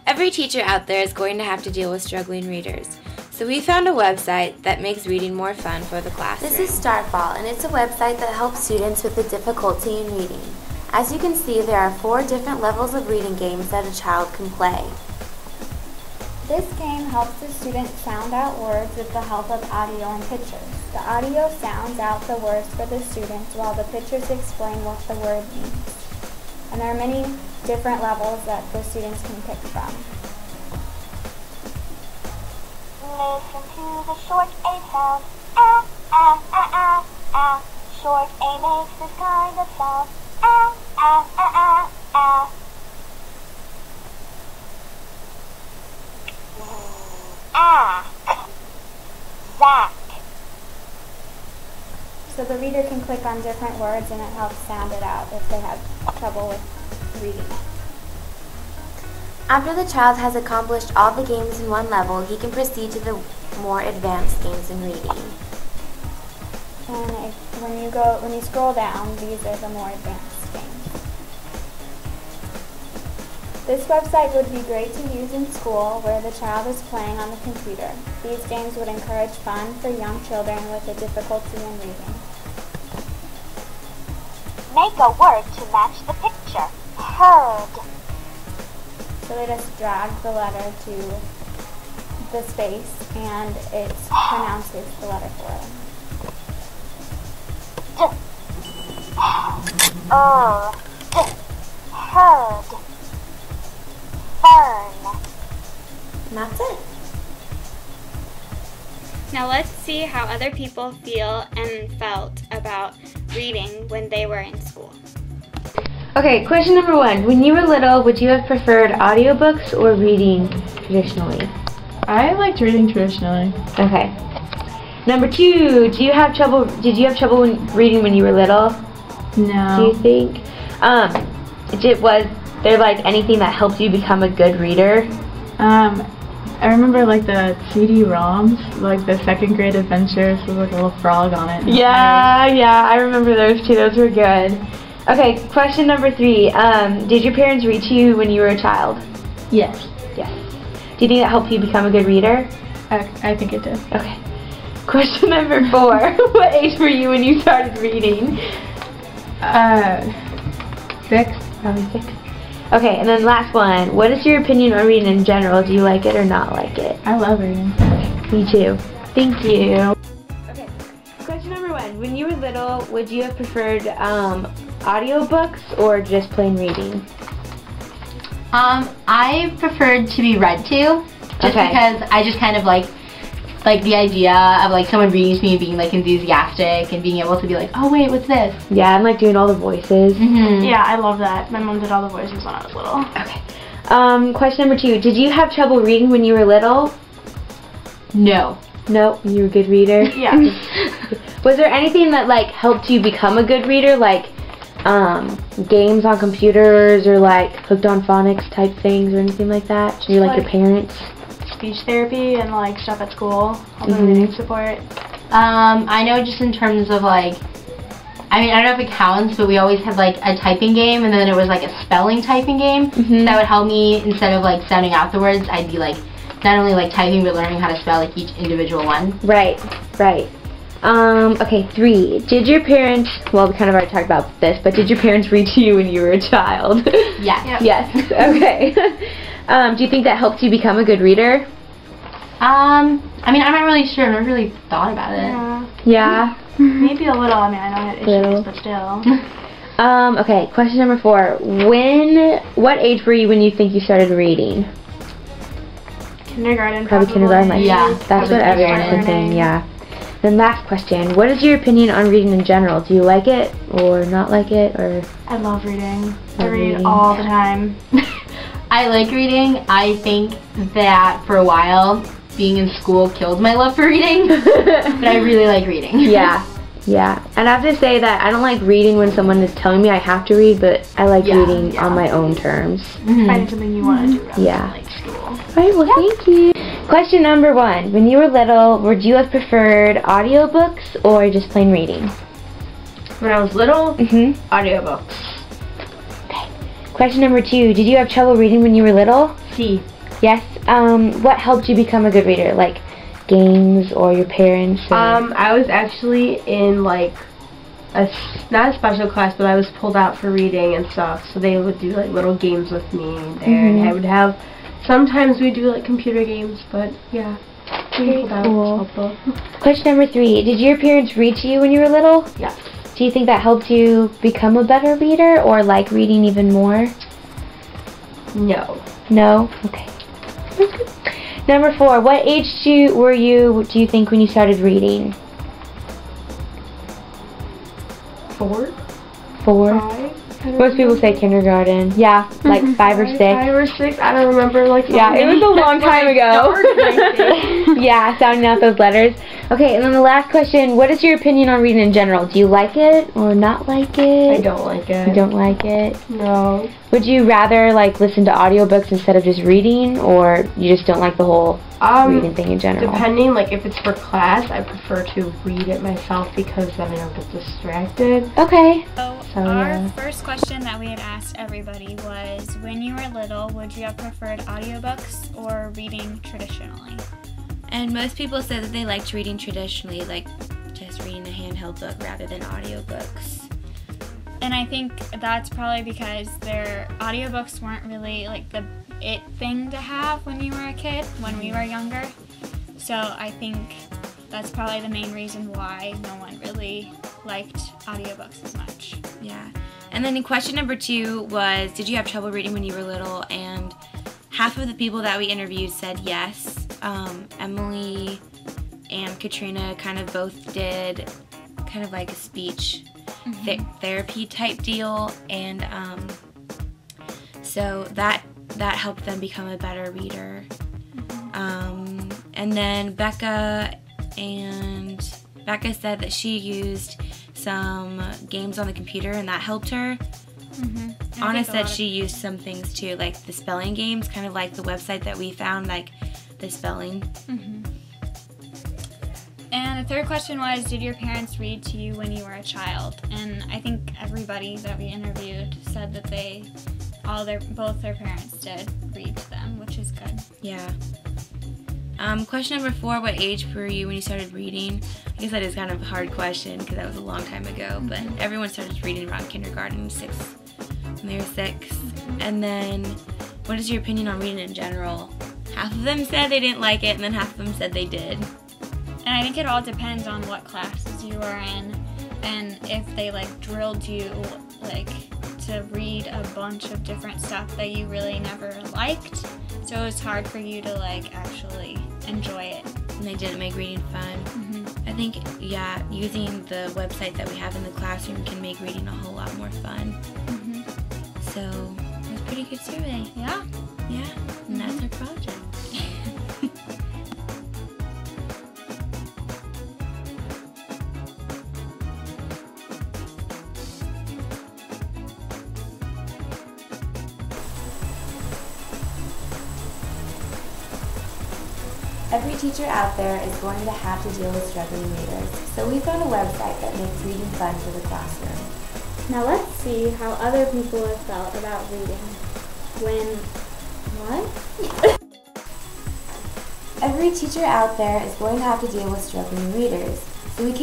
Every teacher out there is going to have to deal with struggling readers. So we found a website that makes reading more fun for the classroom. This is Starfall, and it's a website that helps students with the difficulty in reading. As you can see, there are 4 different levels of reading games that a child can play. This game helps the student sound out words with the help of audio and pictures. The audio sounds out the words for the students while the pictures explain what the word means. And there are many different levels that the students can pick from. Listen to the short A sound. Ah, ah, ah, ah, ah. Short A makes this kind of sound. Ah, ah, ah, ah, ah. Zack. So the reader can click on different words and it helps sound it out if they have trouble with reading it. After the child has accomplished all the games in one level, he can proceed to the more advanced games in reading. And when you scroll down, these are the more advanced games. This website would be great to use in school where the child is playing on the computer. These games would encourage fun for young children with a difficulty in reading. Make a word to match the picture. Heard. So they just drag the letter to the space and it pronounces the letter for them. Heard. Fern. And that's it. Now let's see how other people feel and felt about reading when they were in school. Okay, question number 1. When you were little, would you have preferred audiobooks or reading traditionally? I liked reading traditionally. Okay. Number 2, did you have trouble reading when you were little? No. Do you think? Was there like anything that helped you become a good reader? I remember like the CD-ROMs, like the second grade adventures with like a little frog on it. Yeah, I remember those too. Those were good. Okay, question number 3. Did your parents read to you when you were a child? Yes. Yes. Do you think that helped you become a good reader? I think it did. Okay. Question number 4. What age were you when you started reading? 6. Probably 6. Okay, and then last one. What is your opinion on reading in general? Do you like it or not like it? I love reading. Me too. Thank you. Okay, question number 1. When you were little, would you have preferred audiobooks or just plain reading? I preferred to be read to, just Okay. because I just kind of like the idea of like someone reading to me and being like enthusiastic and being able to be like, oh wait, what's this? Yeah, and like doing all the voices. Mm-hmm. Yeah, I love that. My mom did all the voices when I was little. Okay. Question number 2. Did you have trouble reading when you were little? No. No, you were a good reader? Yeah. Was there anything that like helped you become a good reader, like games on computers or like hooked on phonics type things or anything like that? Or like your parents? Speech therapy and like stuff at school, all the reading support. I know just in terms of like, I mean, I don't know if it counts, but we always had like a typing game and then it was like a spelling typing game. So that would help me, instead of like sounding out the words, I'd be like not only like typing but learning how to spell like each individual one. Right. Okay, 3. Did your parents, well, we kind of already talked about this, but did your parents read to you when you were a child? Yes. Yep. Yes. Okay. Do you think that helped you become a good reader? I mean, I'm not really sure. I've never really thought about it. Yeah. Maybe a little. I mean, I know I had issues, but still. Okay, question number 4. What age were you when you think you started reading? Kindergarten. Probably kindergarten, like, yeah. That's what everyone's thinking, yeah. Then last question, what is your opinion on reading in general? Do you like it or not like it, or? I love reading. I read all the time. I like reading. I think that for a while, being in school killed my love for reading, but I really like reading. Yeah. And I have to say that I don't like reading when someone is telling me I have to read, but I like reading on my own terms. Finding something you want to do rather than like school. Alright, well thank you. Question number 1. When you were little, would you have preferred audiobooks or just plain reading? When I was little, Mm-hmm. audiobooks. Question number 2. Did you have trouble reading when you were little? C. Yes. What helped you become a good reader? Like games or your parents? Or... I was actually in like not a special class, but I was pulled out for reading and stuff. So they would do like little games with me there, and I would have. Sometimes we do like computer games, but yeah. Very cool. Helpful. Question number 3. Did your parents read to you when you were little? Yes. Do you think that helped you become a better reader or like reading even more? No. No? Okay. Number 4. What age do you think when you started reading? 4? 4? 5? Most people say kindergarten. Yeah, like 5 or 6. 5 or 6. I don't remember. Like yeah, it was a long time ago. Yeah, sounding out those letters. Okay, and then the last question. What is your opinion on reading in general? Do you like it or not like it? I don't like it. You don't like it? No. Would you rather like listen to audiobooks instead of just reading, or you just don't like the whole reading thing in general? Depending, like if it's for class, I prefer to read it myself because then I don't get distracted. Okay. So our first question that we had asked everybody was, when you were little, would you have preferred audiobooks or reading traditionally? And most people said that they liked reading traditionally, like just reading a handheld book rather than audiobooks. And I think that's probably because their audiobooks weren't really like the it thing to have when you were a kid, when we were younger. So I think that's probably the main reason why no one really liked audiobooks as much. Yeah. And then question number 2 was, did you have trouble reading when you were little? And half of the people that we interviewed said yes. Emily and Katrina kind of both did kind of like a speech therapy type deal, and so that helped them become a better reader. And then Becca said that she used some games on the computer and that helped her. Anna said she used some things too, like the spelling games, kind of like the website that we found, like the spelling. And the third question was, did your parents read to you when you were a child? And I think everybody that we interviewed said that both their parents did read to them, which is good. Yeah. Question number 4, what age were you when you started reading? I guess that is kind of a hard question because that was a long time ago, but everyone started reading around kindergarten, when they were 6. And then, what is your opinion on reading in general? Half of them said they didn't like it, and then half of them said they did. And I think it all depends on what classes you are in, and if they like drilled you like to read a bunch of different stuff that you really never liked, so it's hard for you to like actually enjoy it. And they didn't make reading fun. I think, yeah, using the website that we have in the classroom can make reading a whole lot more fun. So it was a pretty good survey. Yeah. Yeah, and that's our project. Every teacher out there is going to have to deal with struggling readers, so we found a website that makes reading fun for the classroom. Now let's see how other people have felt about reading. What? Every teacher out there is going to have to deal with struggling readers, so we